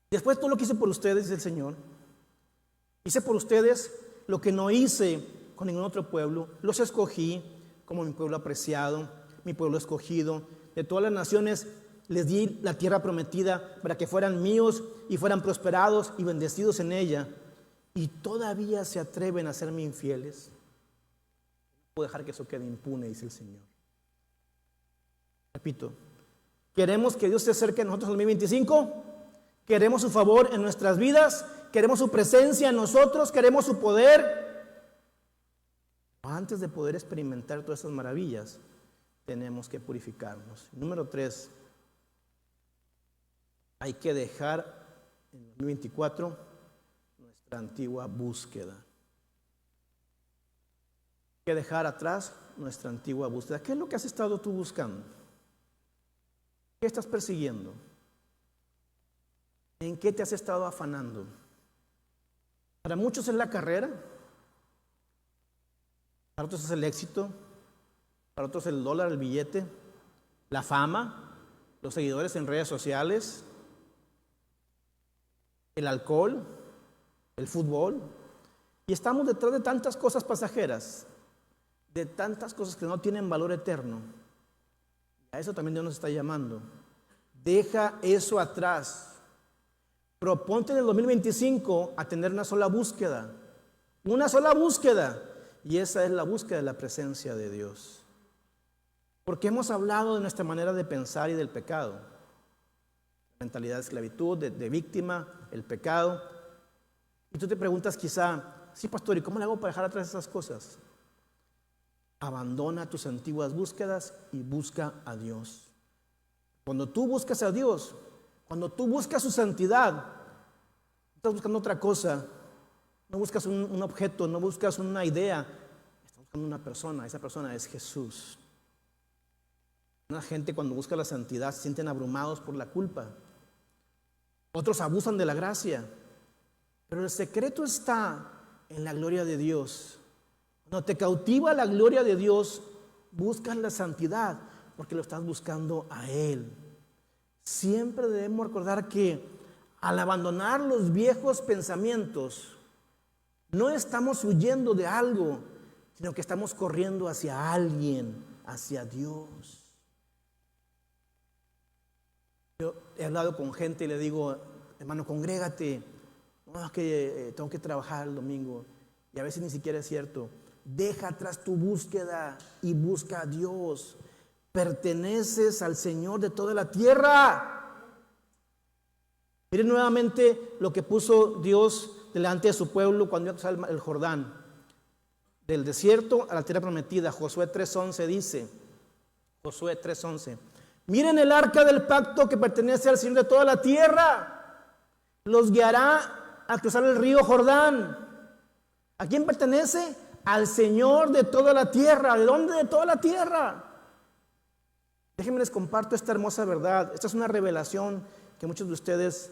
después de todo lo que hice por ustedes, dice el Señor, hice por ustedes lo que no hice con ningún otro pueblo. Los escogí como mi pueblo apreciado, mi pueblo escogido. De todas las naciones les di la tierra prometida para que fueran míos y fueran prosperados y bendecidos en ella. Y todavía se atreven a serme infieles. No puedo dejar que eso quede impune, dice el Señor. Repito, ¿queremos que Dios se acerque a nosotros en el 2025? ¿Queremos su favor en nuestras vidas? ¿Queremos su presencia en nosotros? ¿Queremos su poder? Antes de poder experimentar todas esas maravillas, tenemos que purificarnos. Número 3, hay que dejar en el 2024 nuestra antigua búsqueda. Hay que dejar atrás nuestra antigua búsqueda. ¿Qué es lo que has estado tú buscando? ¿Qué estás persiguiendo? ¿En qué te has estado afanando? Para muchos es la carrera, para otros es el éxito, para otros el dólar, el billete, la fama, los seguidores en redes sociales, el alcohol, el fútbol. Y estamos detrás de tantas cosas pasajeras, de tantas cosas que no tienen valor eterno. A eso también Dios nos está llamando. Deja eso atrás. Proponte en el 2025 a tener una sola búsqueda. Una sola búsqueda. Y esa es la búsqueda de la presencia de Dios. Porque hemos hablado de nuestra manera de pensar y del pecado. Mentalidad de esclavitud, de víctima, el pecado. Y tú te preguntas quizá: sí, pastor, ¿y cómo le hago para dejar atrás esas cosas? Abandona tus antiguas búsquedas y busca a Dios. Cuando tú buscas a Dios, cuando tú buscas su santidad, no estás buscando otra cosa, no buscas un objeto, no buscas una idea, estás buscando una persona. Esa persona es Jesús. Una gente, cuando busca la santidad, se sienten abrumados por la culpa. Otros abusan de la gracia. Pero el secreto está en la gloria de Dios. Cuando te cautiva la gloria de Dios, buscas la santidad porque lo estás buscando a Él. Siempre debemos recordar que al abandonar los viejos pensamientos, no estamos huyendo de algo, sino que estamos corriendo hacia alguien, hacia Dios. Yo he hablado con gente y le digo: hermano, congrégate. No, es que tengo que trabajar el domingo. Y a veces ni siquiera es cierto. Deja atrás tu búsqueda y busca a Dios. Perteneces al Señor de toda la tierra. Miren nuevamente lo que puso Dios delante de su pueblo cuando iba a cruzar el Jordán. Del desierto a la tierra prometida. Josué 3:11 dice, Josué 3:11: miren el arca del pacto que pertenece al Señor de toda la tierra. Los guiará a cruzar el río Jordán. ¿A quién pertenece? Al Señor de toda la tierra. ¿De dónde? De toda la tierra. Déjenme les comparto esta hermosa verdad. Esta es una revelación que muchos de ustedes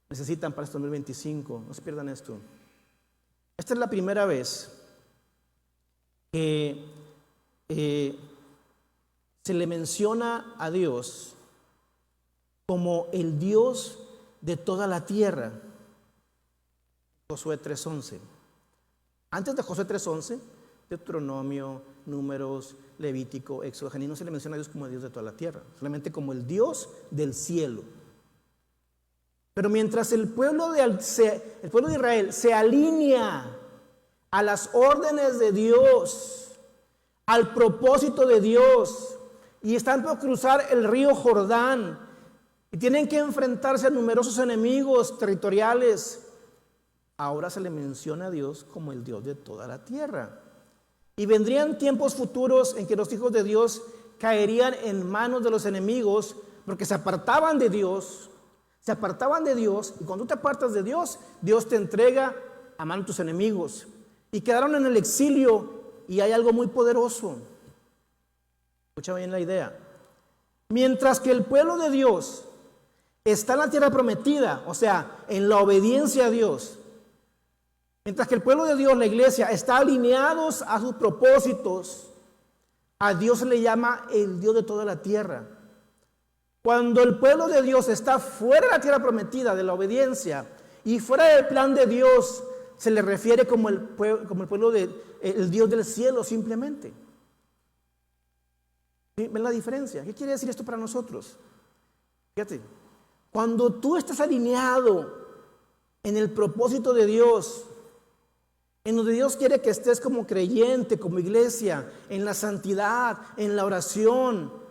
necesitan para este 2025. No se pierdan esto. Esta es la primera vez que se le menciona a Dios como el Dios de toda la tierra. Josué 3:11. Antes de Josué 3:11, Deuteronomio, Números, Levítico, Éxodo, Génesis, no se le menciona a Dios como el Dios de toda la tierra, solamente como el Dios del cielo. Pero mientras el pueblo de Israel se alinea a las órdenes de Dios, al propósito de Dios, y están por cruzar el río Jordán, y tienen que enfrentarse a numerosos enemigos territoriales, ahora se le menciona a Dios como el Dios de toda la tierra. Y vendrían tiempos futuros en que los hijos de Dios caerían en manos de los enemigos porque se apartaban de Dios, Se apartaban de Dios, y cuando tú te apartas de Dios, Dios te entrega a mano de tus enemigos. Y quedaron en el exilio, y hay algo muy poderoso. Escucha bien la idea. Mientras que el pueblo de Dios está en la tierra prometida, o sea, en la obediencia a Dios, mientras que el pueblo de Dios, la iglesia, está alineados a sus propósitos, a Dios se le llama el Dios de toda la tierra. Cuando el pueblo de Dios está fuera de la tierra prometida, de la obediencia, y fuera del plan de Dios, se le refiere como el pueblo el Dios del cielo simplemente. ¿Sí? ¿Ven la diferencia? ¿Qué quiere decir esto para nosotros? Fíjate, cuando tú estás alineado en el propósito de Dios, en donde Dios quiere que estés como creyente, como iglesia, en la santidad, en la oración,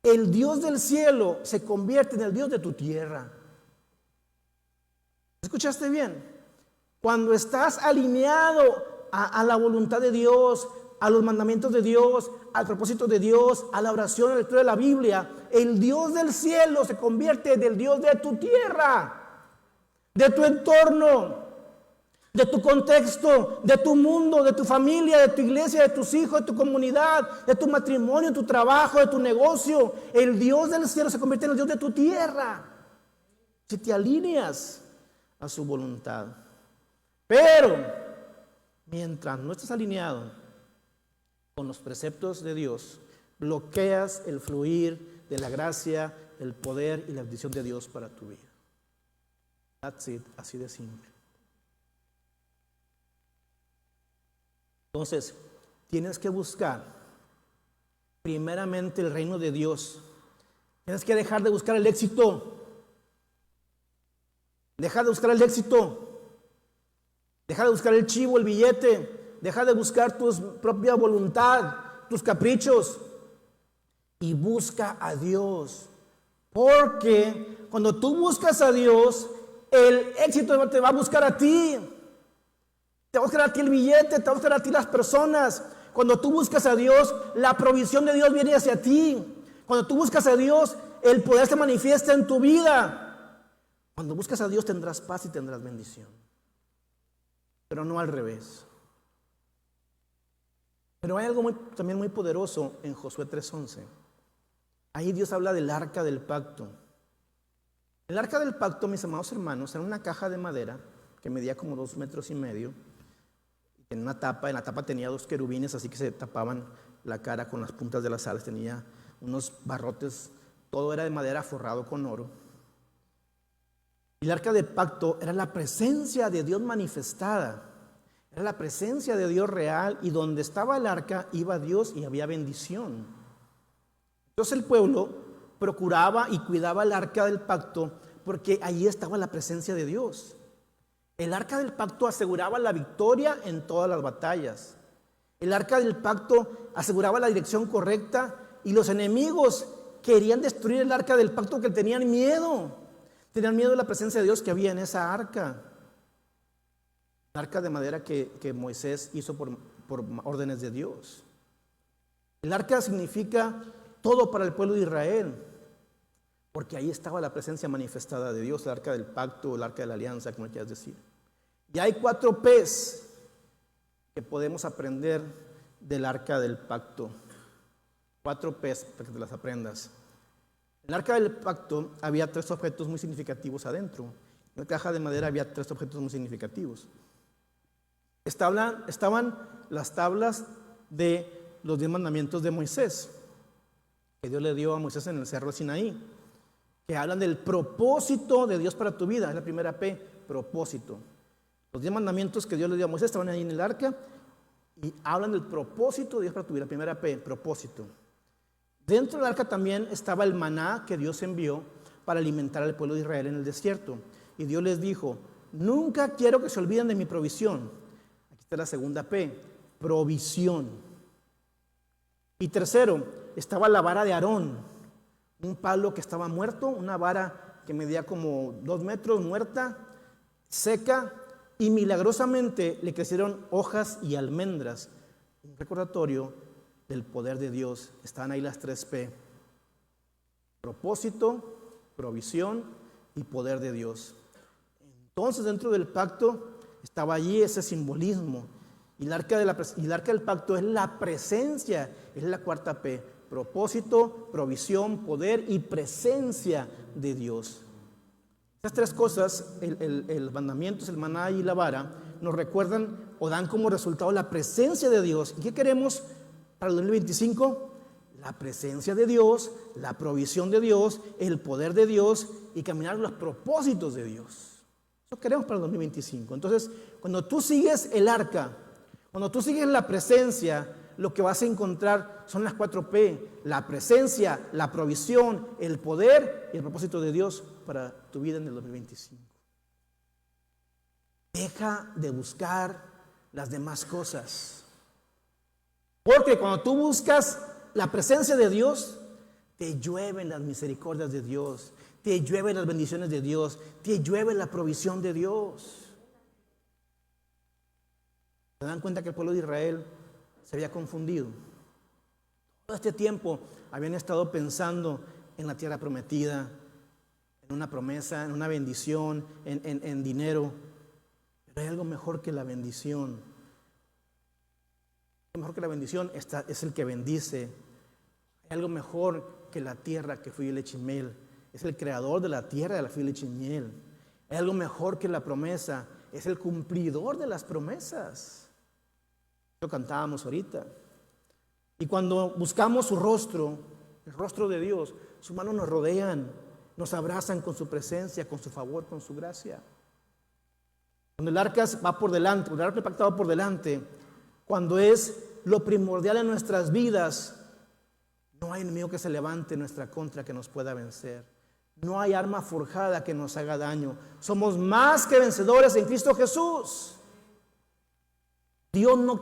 el Dios del cielo se convierte en el Dios de tu tierra. ¿Escuchaste bien? Cuando estás alineado a la voluntad de Dios, a los mandamientos de Dios, al propósito de Dios, a la oración, a la lectura de la Biblia, el Dios del cielo se convierte en el Dios de tu tierra, de tu entorno, de tu contexto, de tu mundo, de tu familia, de tu iglesia, de tus hijos, de tu comunidad, de tu matrimonio, de tu trabajo, de tu negocio. El Dios del cielo se convierte en el Dios de tu tierra, si te alineas a su voluntad. Pero mientras no estés alineado con los preceptos de Dios, bloqueas el fluir de la gracia, el poder y la bendición de Dios para tu vida. That's it, así de simple. Entonces, tienes que buscar primeramente el reino de Dios. Tienes que dejar de buscar el éxito. Deja de buscar el éxito. Deja de buscar el chivo, el billete. Deja de buscar tu propia voluntad, tus caprichos. Y busca a Dios. Porque cuando tú buscas a Dios, el éxito te va a buscar a ti. Te va a buscar a ti el billete, te va a buscar a ti las personas. Cuando tú buscas a Dios, la provisión de Dios viene hacia ti. Cuando tú buscas a Dios, el poder se manifiesta en tu vida. Cuando buscas a Dios tendrás paz y tendrás bendición. Pero no al revés. Pero hay algo también muy poderoso en Josué 3:11. Ahí Dios habla del arca del pacto. El arca del pacto, mis amados hermanos, era una caja de madera que medía como 2,5 metros. En una tapa, en la tapa tenía 2 querubines, así que se tapaban la cara con las puntas de las alas. Tenía unos barrotes, todo era de madera forrado con oro. Y el arca del pacto era la presencia de Dios manifestada. Era la presencia de Dios real, y donde estaba el arca iba Dios y había bendición. Entonces el pueblo procuraba y cuidaba el arca del pacto porque allí estaba la presencia de Dios. El arca del pacto aseguraba la victoria en todas las batallas. El arca del pacto aseguraba la dirección correcta, y los enemigos querían destruir el arca del pacto porque tenían miedo. Tenían miedo de la presencia de Dios que había en esa arca. El arca de madera que Moisés hizo por órdenes de Dios. El arca significa todo para el pueblo de Israel, porque ahí estaba la presencia manifestada de Dios, el arca del pacto, el arca de la alianza, como quieras decir. Y hay 4 P's que podemos aprender del arca del pacto. 4 P's para que te las aprendas. En el arca del pacto había 3 objetos muy significativos adentro. En la caja de madera había 3 objetos muy significativos. Estaban las tablas de los 10 mandamientos de Moisés, que Dios le dio a Moisés en el cerro de Sinaí, que hablan del propósito de Dios para tu vida. Es la primera P, propósito. Los 10 mandamientos que Dios le dio a Moisés estaban ahí en el arca y hablan del propósito de Dios para tu vida. Primera P, propósito. Dentro del arca también estaba el maná que Dios envió para alimentar al pueblo de Israel en el desierto. Y Dios les dijo: nunca quiero que se olviden de mi provisión. Aquí está la segunda P, provisión. Y tercero, estaba la vara de Aarón, un palo que estaba muerto, una vara que medía como 2 metros, muerta, seca, y milagrosamente le crecieron hojas y almendras. Un recordatorio del poder de Dios. Están ahí las 3 P: propósito, provisión y poder de Dios. Entonces, dentro del pacto estaba allí ese simbolismo. Y el arca del pacto es la presencia, es la cuarta P: propósito, provisión, poder y presencia de Dios. Estas tres cosas, el mandamiento, el maná y la vara, nos recuerdan o dan como resultado la presencia de Dios. ¿Y qué queremos para el 2025? La presencia de Dios, la provisión de Dios, el poder de Dios y caminar los propósitos de Dios. Eso queremos para el 2025. Entonces, cuando tú sigues el arca, cuando tú sigues la presencia, lo que vas a encontrar son las 4P: la presencia, la provisión, el poder y el propósito de Dios para tu vida en el 2025. Deja de buscar las demás cosas. Porque cuando tú buscas la presencia de Dios, te llueven las misericordias de Dios, te llueven las bendiciones de Dios, te llueve la provisión de Dios. ¿Se dan cuenta que el pueblo de Israel se había confundido? Todo este tiempo habían estado pensando en la tierra prometida, en una promesa, en una bendición, en dinero. Pero hay algo mejor que la bendición. Lo mejor que la bendición es el que bendice. Hay algo mejor que la tierra que fue leche y miel. Es el creador de la tierra de la leche y miel. Hay algo mejor que la promesa. Es el cumplidor de las promesas. Lo cantábamos ahorita. Y cuando buscamos su rostro, el rostro de Dios, sus manos nos rodean, nos abrazan con su presencia, con su favor, con su gracia. Cuando el arca va por delante, cuando el arca pactado por delante, cuando es lo primordial en nuestras vidas, no hay enemigo que se levante en nuestra contra que nos pueda vencer. No hay arma forjada que nos haga daño. Somos más que vencedores en Cristo Jesús. Dios no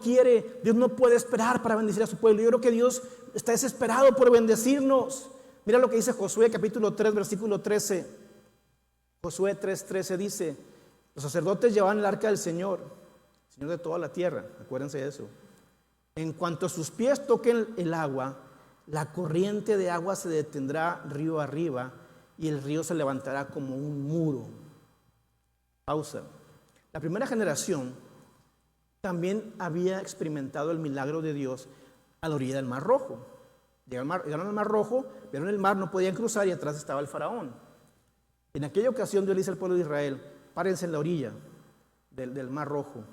puede esperar para bendecir a su pueblo. Yo creo que Dios está desesperado por bendecirnos. Mira lo que dice Josué capítulo 3, versículo 13. Josué 3:13 dice: los sacerdotes llevaban el arca del Señor de toda la tierra. Acuérdense de eso. En cuanto sus pies toquen el agua, la corriente de agua se detendrá río arriba y el río se levantará como un muro. Pausa. La primera generación también había experimentado el milagro de Dios a la orilla del Mar Rojo. Llegaron al Mar Rojo, vieron el mar, no podían cruzar y atrás estaba el faraón. En aquella ocasión Dios le dice al pueblo de Israel: párense en la orilla del Mar Rojo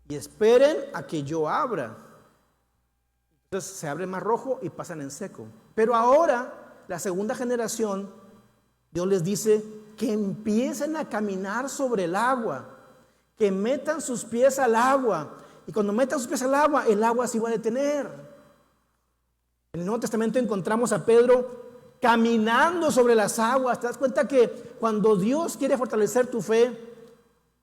y esperen a que yo abra. Entonces se abre el Mar Rojo y pasan en seco. Pero ahora, la segunda generación, Dios les dice que empiecen a caminar sobre el agua, que metan sus pies al agua. Y cuando metan sus pies al agua, el agua se iba a detener. En el Nuevo Testamento encontramos a Pedro caminando sobre las aguas. ¿Te das cuenta que cuando Dios quiere fortalecer tu fe,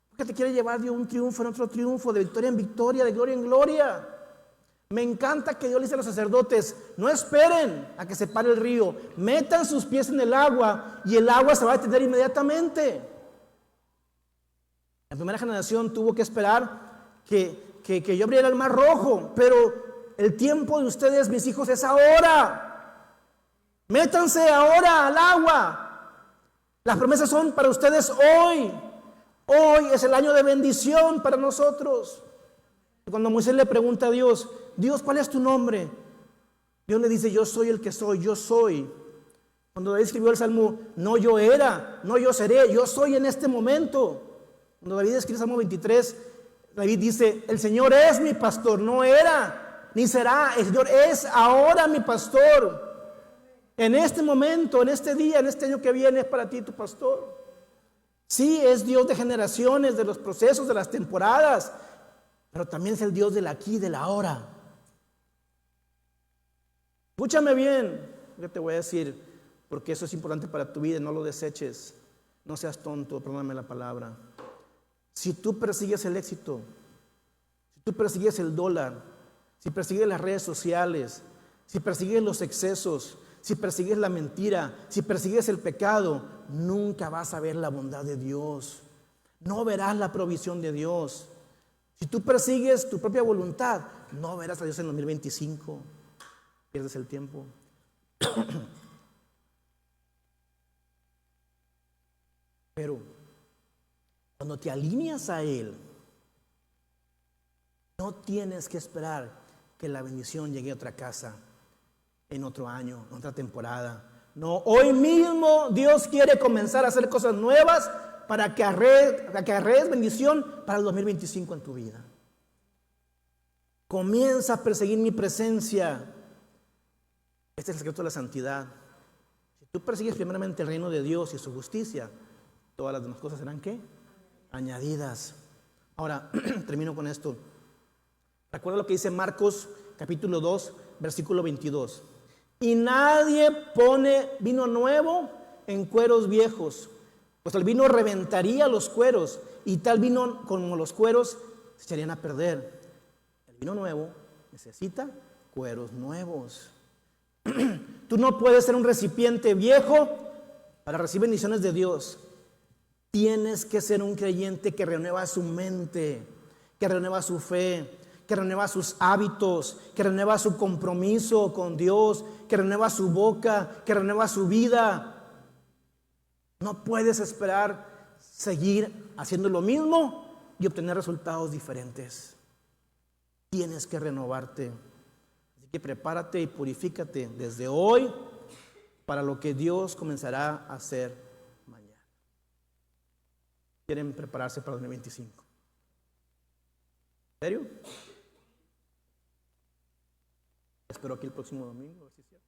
porque te quiere llevar de un triunfo en otro triunfo, de victoria en victoria, de gloria en gloria? Me encanta que Dios le dice a los sacerdotes: no esperen a que se pare el río, metan sus pies en el agua y el agua se va a detener inmediatamente. La primera generación tuvo que esperar que yo abriera el Mar Rojo, pero el tiempo de ustedes, mis hijos, es ahora. Métanse ahora al agua. Las promesas son para ustedes hoy. Hoy es el año de bendición para nosotros. Cuando Moisés le pregunta a Dios: Dios, ¿cuál es tu nombre? Dios le dice: yo soy el que soy, yo soy. Cuando David escribió el Salmo: no yo era, no yo seré, yo soy en este momento. Cuando David escribe el Salmo 23, David dice: el Señor es mi pastor, no era, ni será, el Señor es ahora mi pastor. En este momento, en este día, en este año que viene, es para ti tu pastor. Sí, es Dios de generaciones, de los procesos, de las temporadas, pero también es el Dios del aquí y del ahora. Escúchame bien lo que te voy a decir, porque eso es importante para tu vida. No lo deseches, no seas tonto, perdóname la palabra. Si tú persigues el éxito, si tú persigues el dólar, si persigues las redes sociales, si persigues los excesos, si persigues la mentira, si persigues el pecado, nunca vas a ver la bondad de Dios. No verás la provisión de Dios. Si tú persigues tu propia voluntad, no verás a Dios en 2025. Pierdes el tiempo. Pero cuando te alineas a Él, no tienes que esperar que la bendición llegue a otra casa, en otro año, en otra temporada. No, hoy mismo Dios quiere comenzar a hacer cosas nuevas para que arrees bendición para el 2025 en tu vida. Comienza a perseguir mi presencia. Este es el secreto de la santidad. Si tú persigues primeramente el reino de Dios y su justicia, todas las demás cosas serán ¿qué? Añadidas. Ahora, termino con esto. Recuerda lo que dice Marcos capítulo 2, versículo 22. Y nadie pone vino nuevo en cueros viejos, pues el vino reventaría los cueros, y tal vino como los cueros se echarían a perder. El vino nuevo necesita cueros nuevos. Tú no puedes ser un recipiente viejo para recibir bendiciones de Dios. Tienes que ser un creyente que renueva su mente, que renueva su fe, que renueva sus hábitos, que renueva su compromiso con Dios, que renueva su boca, que renueva su vida. No puedes esperar seguir haciendo lo mismo y obtener resultados diferentes. Tienes que renovarte. Así que prepárate y purifícate desde hoy para lo que Dios comenzará a hacer mañana. ¿Quieren prepararse para el 2025? ¿En serio? Espero aquí el próximo domingo. ¿Sí es cierto?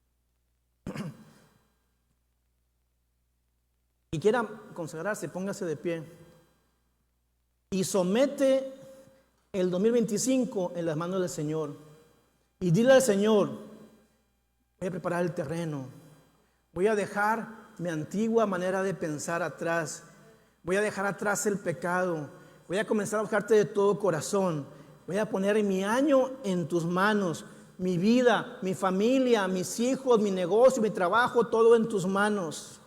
Y quiera consagrarse, póngase de pie y somete el 2025 en las manos del Señor. Y dile al Señor: voy a preparar el terreno, voy a dejar mi antigua manera de pensar atrás, voy a dejar atrás el pecado, voy a comenzar a buscarte de todo corazón, voy a poner mi año en tus manos. Mi vida, mi familia, mis hijos, mi negocio, mi trabajo, todo en tus manos.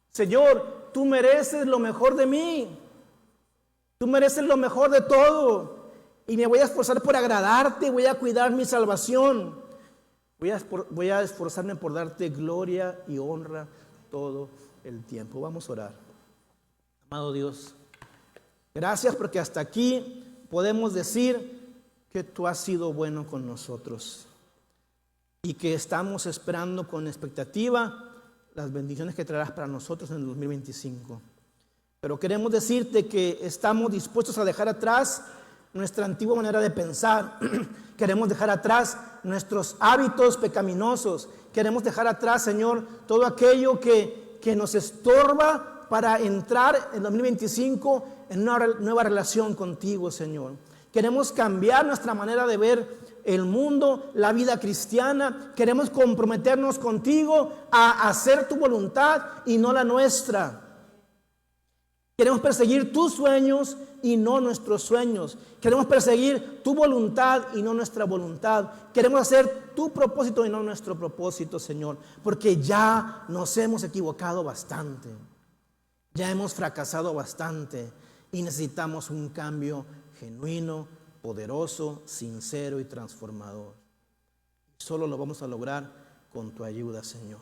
Señor, tú mereces lo mejor de mí. Tú mereces lo mejor de todo. Y me voy a esforzar por agradarte, voy a cuidar mi salvación. Voy a esforzarme por darte gloria y honra todo el tiempo. Vamos a orar. Amado Dios, gracias porque hasta aquí podemos decir que tú has sido bueno con nosotros y que estamos esperando con expectativa las bendiciones que traerás para nosotros en el 2025. Pero queremos decirte que estamos dispuestos a dejar atrás nuestra antigua manera de pensar. Queremos dejar atrás nuestros hábitos pecaminosos. Queremos dejar atrás, Señor, todo aquello que nos estorba para entrar en 2025 en una nueva relación contigo, Señor. Queremos cambiar nuestra manera de ver el mundo, la vida cristiana. Queremos comprometernos contigo a hacer tu voluntad y no la nuestra. Queremos perseguir tus sueños y no nuestros sueños. Queremos perseguir tu voluntad y no nuestra voluntad. Queremos hacer tu propósito y no nuestro propósito, Señor, porque ya nos hemos equivocado bastante. Ya hemos fracasado bastante y necesitamos un cambio genuino, poderoso, sincero y transformador. Solo lo vamos a lograr con tu ayuda, Señor.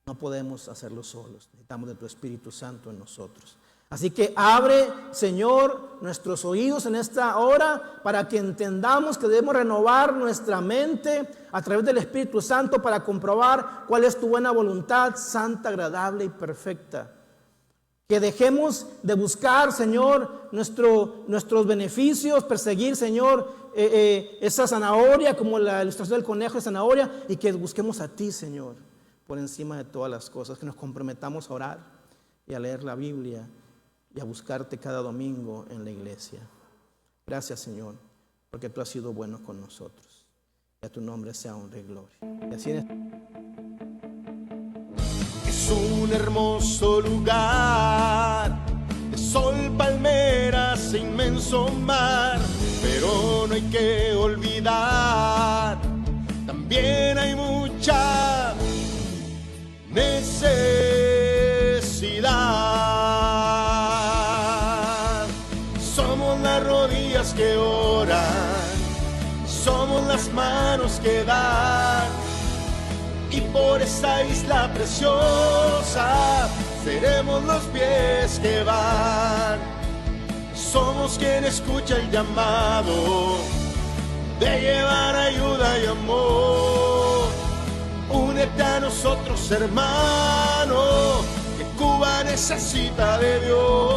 No podemos hacerlo solos. Necesitamos de tu Espíritu Santo en nosotros. Así que abre, Señor, nuestros oídos en esta hora para que entendamos que debemos renovar nuestra mente a través del Espíritu Santo para comprobar cuál es tu buena voluntad, santa, agradable y perfecta. Que dejemos de buscar, Señor, nuestros beneficios, perseguir, Señor, esa zanahoria, como la ilustración del conejo de zanahoria, y que busquemos a ti, Señor, por encima de todas las cosas. Que nos comprometamos a orar y a leer la Biblia y a buscarte cada domingo en la iglesia. Gracias, Señor, porque tú has sido bueno con nosotros. Que a tu nombre sea honra y gloria. Y así es. Es un hermoso lugar, de sol, palmeras e inmenso mar, pero no hay que olvidar, también hay mucha necesidad. Somos las rodillas que oran, somos las manos que dan, y por esa isla preciosa seremos los pies que van. Somos quien escucha el llamado de llevar ayuda y amor. Únete a nosotros, hermano, que Cuba necesita de Dios.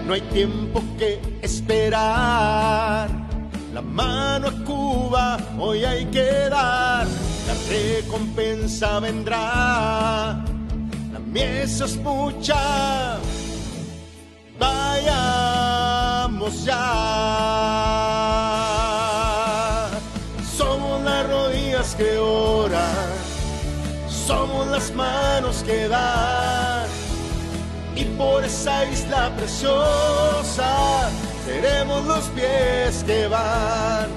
No hay tiempo que esperar, la mano a Cuba hoy hay que dar, la recompensa vendrá, la mies es mucha, vayamos ya. Somos las rodillas que oran, somos las manos que dan, y por esa isla preciosa seremos los pies que van.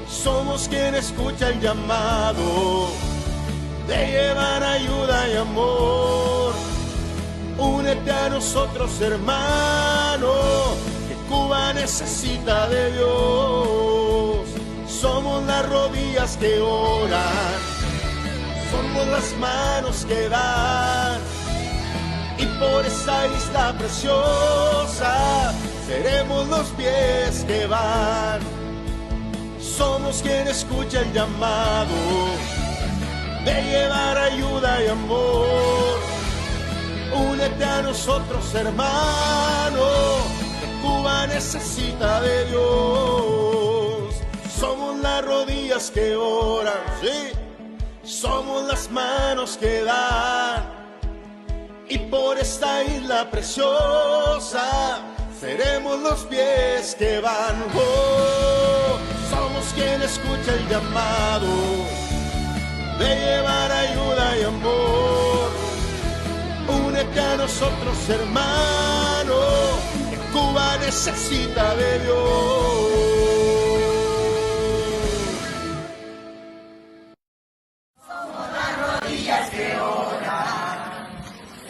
Somos quien escucha el llamado de llevar ayuda y amor. Únete a nosotros, hermano, que Cuba necesita de Dios. Somos las rodillas que oran, somos las manos que dan, y por esa isla preciosa seremos los pies que van. Somos quien escucha el llamado de llevar ayuda y amor. Únete a nosotros, hermano, que Cuba necesita de Dios. Somos las rodillas que oran, sí, somos las manos que dan, y por esta isla preciosa seremos los pies que van. Oh, somos quien escucha el llamado de llevar ayuda y amor. Únete a nosotros, hermano, que Cuba necesita de Dios. Somos las rodillas que oran,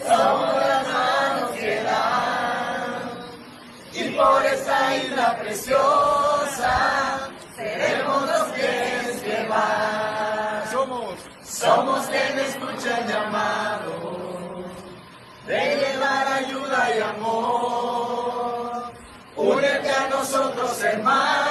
somos las manos que dan, y por esa isla preciosa seremos los pies que van. Somos quien escucha el llamado de llevar ayuda y amor. Únete a nosotros, hermanos.